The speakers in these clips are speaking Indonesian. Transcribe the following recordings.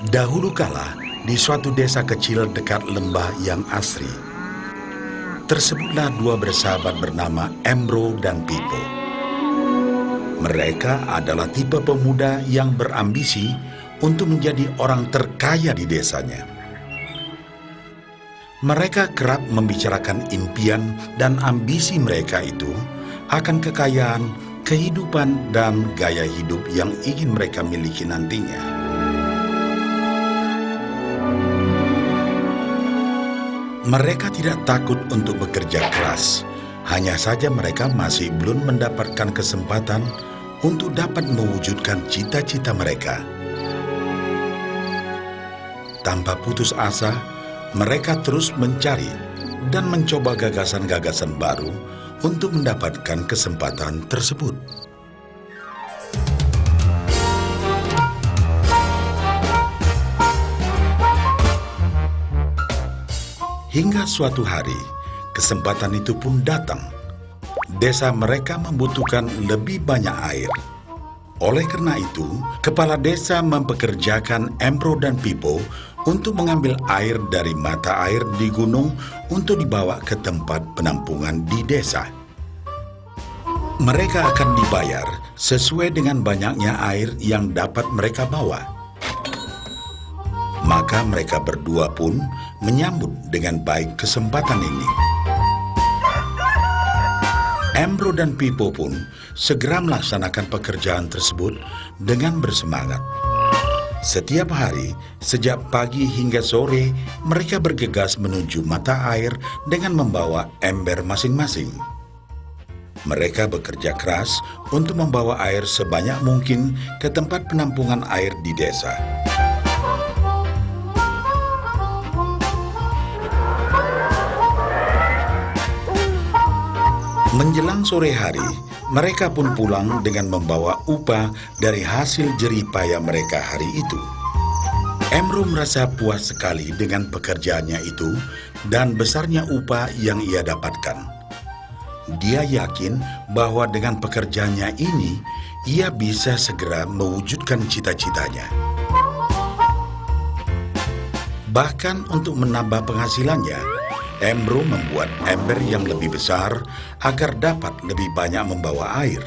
Dahulu kala, di suatu desa kecil dekat lembah yang asri, tersebutlah dua bersahabat bernama Embro dan Pipo. Mereka adalah tipe pemuda yang berambisi untuk menjadi orang terkaya di desanya. Mereka kerap membicarakan impian dan ambisi mereka itu akan kekayaan, kehidupan, dan gaya hidup yang ingin mereka miliki nantinya. Mereka tidak takut untuk bekerja keras, hanya saja mereka masih belum mendapatkan kesempatan untuk dapat mewujudkan cita-cita mereka. Tanpa putus asa, mereka terus mencari dan mencoba gagasan-gagasan baru untuk mendapatkan kesempatan tersebut. Hingga suatu hari, kesempatan itu pun datang. Desa mereka membutuhkan lebih banyak air. Oleh karena itu, kepala desa mempekerjakan Embro dan Pipo untuk mengambil air dari mata air di gunung untuk dibawa ke tempat penampungan di desa. Mereka akan dibayar sesuai dengan banyaknya air yang dapat mereka bawa. Maka mereka berdua pun menyambut dengan baik kesempatan ini. Embro dan Pipo pun segera melaksanakan pekerjaan tersebut dengan bersemangat. Setiap hari, sejak pagi hingga sore, mereka bergegas menuju mata air dengan membawa ember masing-masing. Mereka bekerja keras untuk membawa air sebanyak mungkin ke tempat penampungan air di desa. Menjelang sore hari, mereka pun pulang dengan membawa upah dari hasil jerih payah mereka hari itu. Embro merasa puas sekali dengan pekerjaannya itu dan besarnya upah yang ia dapatkan. Dia yakin bahwa dengan pekerjaannya ini, ia bisa segera mewujudkan cita-citanya. Bahkan untuk menambah penghasilannya, Embro membuat ember yang lebih besar agar dapat lebih banyak membawa air.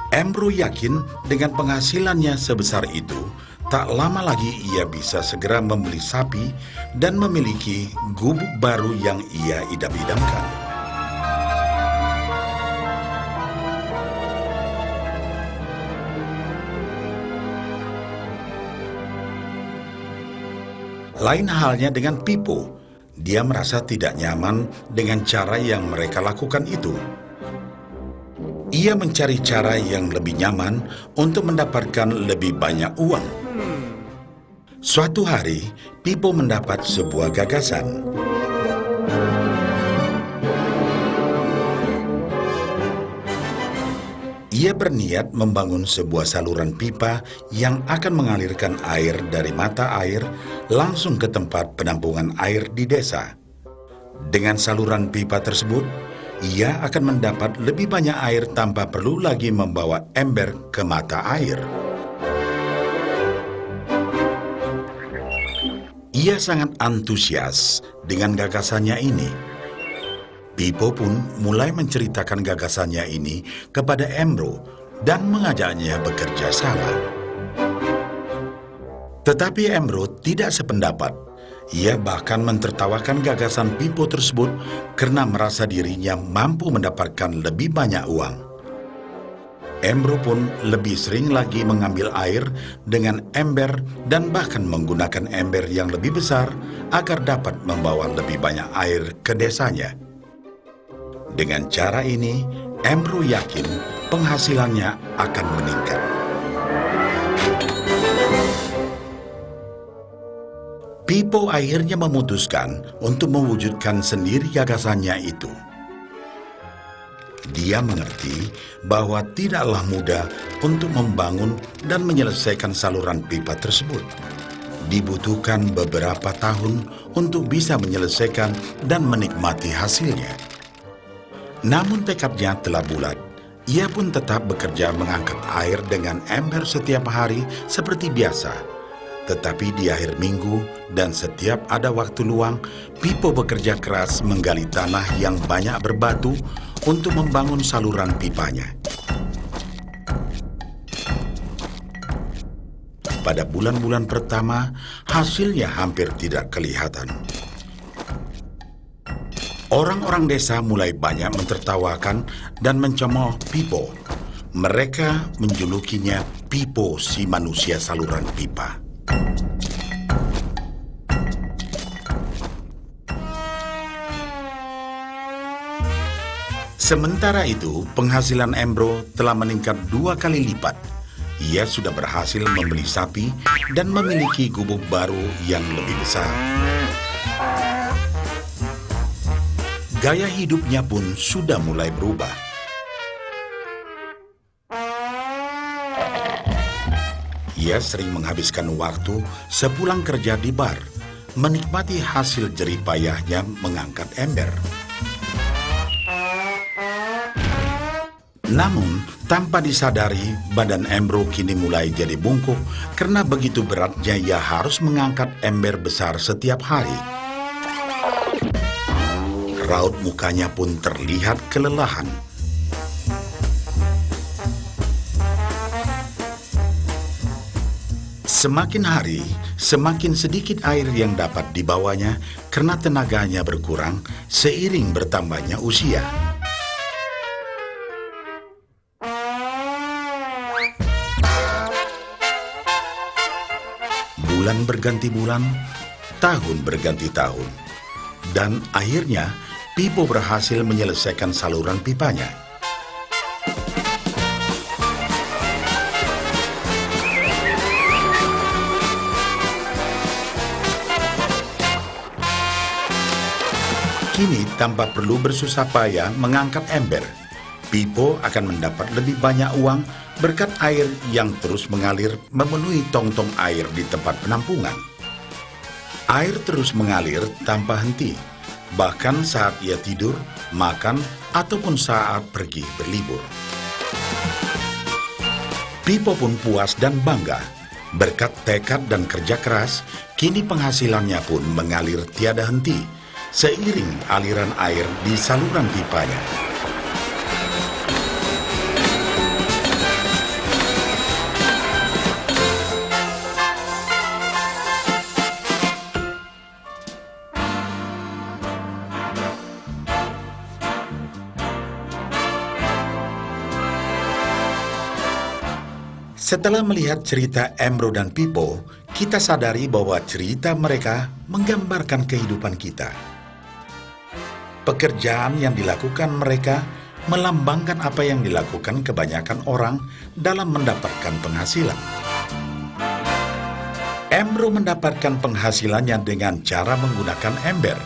Embro yakin dengan penghasilannya sebesar itu, tak lama lagi ia bisa segera membeli sapi dan memiliki gubuk baru yang ia idam-idamkan. Lain halnya dengan Pipo. Dia merasa tidak nyaman dengan cara yang mereka lakukan itu. Ia mencari cara yang lebih nyaman untuk mendapatkan lebih banyak uang. Suatu hari, Pipo mendapat sebuah gagasan. Ia berniat membangun sebuah saluran pipa yang akan mengalirkan air dari mata air langsung ke tempat penampungan air di desa. Dengan saluran pipa tersebut, ia akan mendapat lebih banyak air tanpa perlu lagi membawa ember ke mata air. Ia sangat antusias dengan gagasannya ini. Pipo pun mulai menceritakan gagasannya ini kepada Embro dan mengajaknya bekerja sama. Tetapi Embro tidak sependapat. Ia bahkan mentertawakan gagasan Pipo tersebut karena merasa dirinya mampu mendapatkan lebih banyak uang. Embro pun lebih sering lagi mengambil air dengan ember dan bahkan menggunakan ember yang lebih besar agar dapat membawa lebih banyak air ke desanya. Dengan cara ini, Embro yakin penghasilannya akan meningkat. Pipo akhirnya memutuskan untuk mewujudkan sendiri gagasannya itu. Dia mengerti bahwa tidaklah mudah untuk membangun dan menyelesaikan saluran pipa tersebut. Dibutuhkan beberapa tahun untuk bisa menyelesaikan dan menikmati hasilnya. Namun tekadnya telah bulat. Ia pun tetap bekerja mengangkat air dengan ember setiap hari seperti biasa. Tetapi di akhir minggu dan setiap ada waktu luang, Pipo bekerja keras menggali tanah yang banyak berbatu untuk membangun saluran pipanya. Pada bulan-bulan pertama, hasilnya hampir tidak kelihatan. Orang-orang desa mulai banyak mentertawakan dan mencemooh Pipo. Mereka menjulukinya Pipo si manusia saluran pipa. Sementara itu, penghasilan Embro telah meningkat 2 kali lipat. Ia sudah berhasil membeli sapi dan memiliki gubuk baru yang lebih besar. Gaya hidupnya pun sudah mulai berubah. Ia sering menghabiskan waktu sepulang kerja di bar, menikmati hasil jerih payahnya mengangkat ember. Namun, tanpa disadari, badan Embro kini mulai jadi bungkuk karena begitu beratnya ia harus mengangkat ember besar setiap hari. Raut mukanya pun terlihat kelelahan. Semakin hari, semakin sedikit air yang dapat dibawanya karena tenaganya berkurang seiring bertambahnya usia. Bulan berganti bulan, tahun berganti tahun. Dan akhirnya, Pipo berhasil menyelesaikan saluran pipanya. Kini, tanpa perlu bersusah payah mengangkat ember, Pipo akan mendapat lebih banyak uang berkat air yang terus mengalir memenuhi tong-tong air di tempat penampungan. Air terus mengalir tanpa henti, bahkan saat ia tidur, makan, ataupun saat pergi berlibur. Pipo pun puas dan bangga. Berkat tekad dan kerja keras, kini penghasilannya pun mengalir tiada henti, seiring aliran air di saluran pipanya. Setelah melihat cerita Embro dan Pipo, kita sadari bahwa cerita mereka menggambarkan kehidupan kita. Pekerjaan yang dilakukan mereka melambangkan apa yang dilakukan kebanyakan orang dalam mendapatkan penghasilan. Embro mendapatkan penghasilannya dengan cara menggunakan ember.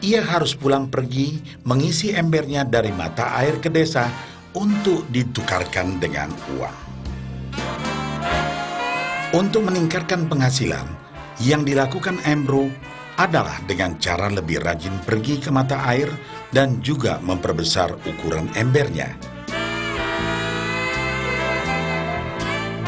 Ia harus pulang pergi mengisi embernya dari mata air ke desa untuk ditukarkan dengan uang. Untuk meningkatkan penghasilan, yang dilakukan Embro adalah dengan cara lebih rajin pergi ke mata air dan juga memperbesar ukuran embernya.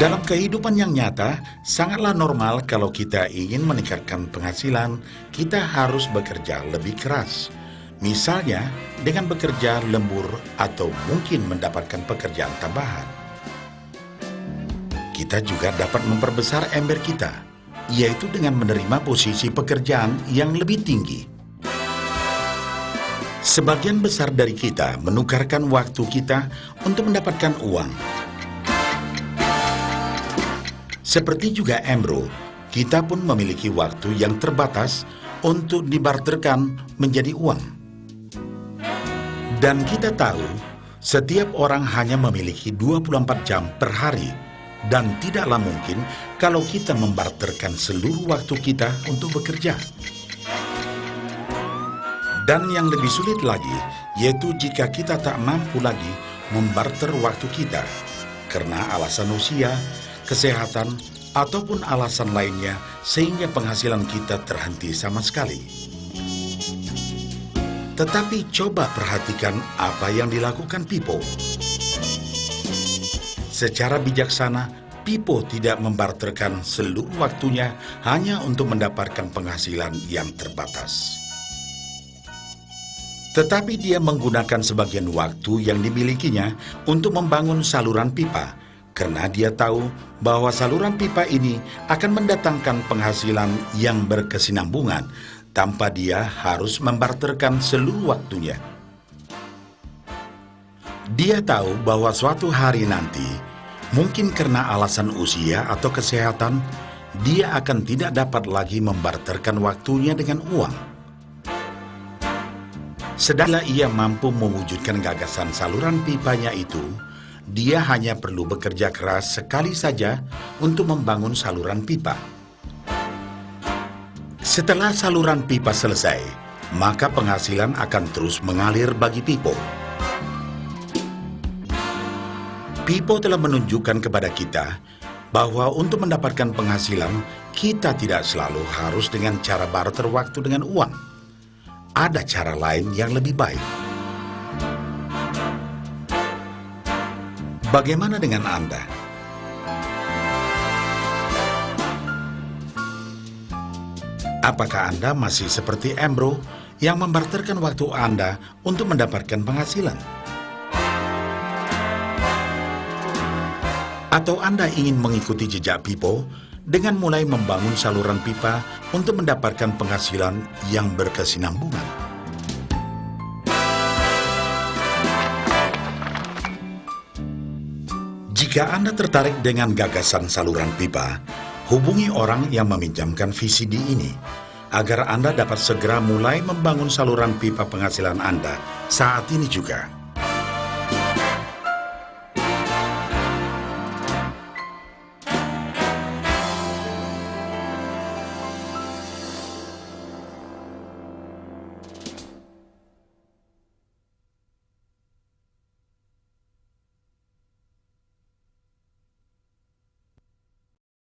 Dalam kehidupan yang nyata, sangatlah normal kalau kita ingin meningkatkan penghasilan, kita harus bekerja lebih keras. Misalnya, dengan bekerja lembur atau mungkin mendapatkan pekerjaan tambahan. Kita juga dapat memperbesar ember kita, yaitu dengan menerima posisi pekerjaan yang lebih tinggi. Sebagian besar dari kita menukarkan waktu kita untuk mendapatkan uang. Seperti juga Embro, kita pun memiliki waktu yang terbatas untuk dibarterkan menjadi uang. Dan kita tahu, setiap orang hanya memiliki 24 jam per hari, dan tidaklah mungkin kalau kita membarterkan seluruh waktu kita untuk bekerja. Dan yang lebih sulit lagi, yaitu jika kita tak mampu lagi membarter waktu kita, karena alasan usia, kesehatan, ataupun alasan lainnya sehingga penghasilan kita terhenti sama sekali. Tetapi coba perhatikan apa yang dilakukan Pipo. Secara bijaksana, Pipo tidak membarterkan seluruh waktunya hanya untuk mendapatkan penghasilan yang terbatas. Tetapi dia menggunakan sebagian waktu yang dimilikinya untuk membangun saluran pipa, karena dia tahu bahwa saluran pipa ini akan mendatangkan penghasilan yang berkesinambungan tanpa dia harus membarterkan seluruh waktunya. Dia tahu bahwa suatu hari nanti, mungkin karena alasan usia atau kesehatan, dia akan tidak dapat lagi membarterkan waktunya dengan uang. Sedangkan ia mampu mewujudkan gagasan saluran pipanya itu, dia hanya perlu bekerja keras sekali saja untuk membangun saluran pipa. Setelah saluran pipa selesai, maka penghasilan akan terus mengalir bagi Pipo. Pipo telah menunjukkan kepada kita bahwa untuk mendapatkan penghasilan, kita tidak selalu harus dengan cara barter waktu dengan uang. Ada cara lain yang lebih baik. Bagaimana dengan Anda? Apakah Anda masih seperti Embro yang membarterkan waktu Anda untuk mendapatkan penghasilan? Atau Anda ingin mengikuti jejak Pipo dengan mulai membangun saluran pipa untuk mendapatkan penghasilan yang berkesinambungan? Jika Anda tertarik dengan gagasan saluran pipa, hubungi orang yang meminjamkan VCD ini agar Anda dapat segera mulai membangun saluran pipa penghasilan Anda saat ini juga.